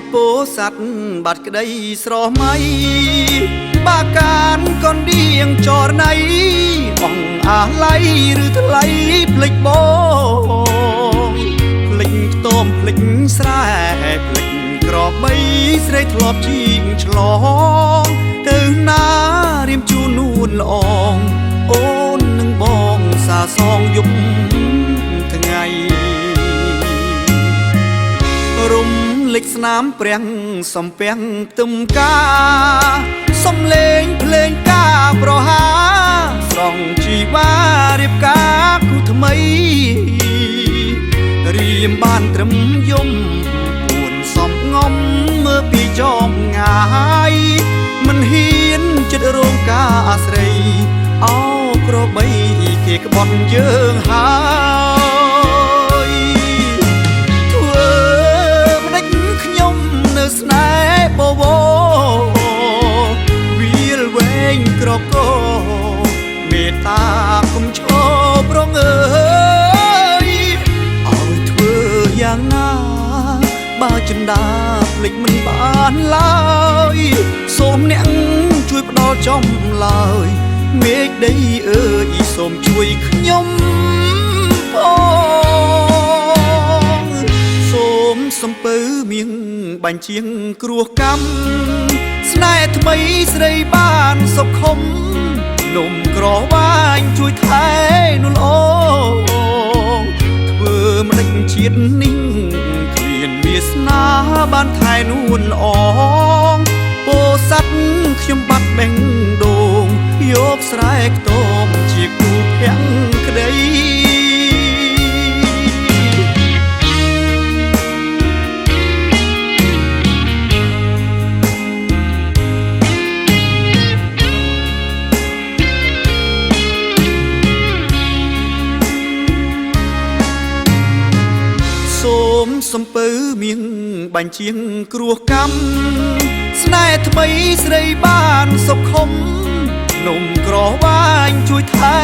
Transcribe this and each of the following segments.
តពោសัตว์បាត់ក្តីស្រស់មៃបាកានកនដៀងចរណៃអងអាឡៃឬថ្លៃភ្លេចបងភ្លេចខ្ទមភ្លេចស្រែភ្លេចក្របីស្រីធ្លាប់ជីងឆ្លងទៅណារៀមជួននួនល្អងអូននឹងបងសាសងយប់ថ្ងៃរំលេចស្នាមព្រាំងសំពាំងទឹមកាសំលេងភ្លេងកាប្រហាស្រង់ជីវ៉ារៀបការគូថ្មីរៀមបានត្រឹមយំពួនសំងំមើលពីចងងាយមិនហ៊ានចិត្តរងការអាស្រ័យអោក្របីគេក្បត់យើងហើយធ្វើម្ដេចខ្ញុំនៅស្នេហ៍បវរវាលវែងក្រកោមេត្តាគុំឈោប្រងអើយឲ្យធ្វើយ៉ាងណាបើចិនដាភ្លេចមិនបានឡើយសូមអ្នកជួយផ្ដល់ចំឡើយមេឃដីអើយសូមជួយខ្ញុំផងសូមសំពៅមៀងបាញ់ជាងគ្រោះកម្មស្នេហ៍ថ្មីស្រីបានសុខុមនំក្រវាញជួយថែនោះល្អធ្វើម្ដេចជាតិនេះគ្មានវាសនាបានថែនួនល្អពោស័តខ្ញុំបាត់បេះដូងយកស្រែខ្ទមជាគូភក្តិក្តីសូមសំពៅមៀងបាញ់ជាងគ្រោះកម្មស្នេហ៍ថ្មីស្រីបានសុខុមនំក្រវាញជួយថែ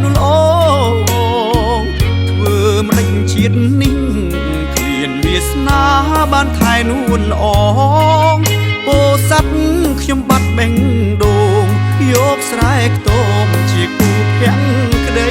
នោះល្អធ្វើម្ដេចជាតិនេះគ្មានវាសនាបានថែនួនល្អពោស័តខ្ញុំបាត់បេះដូងយកស្រែខ្ទមជាគូភក្តិក្តី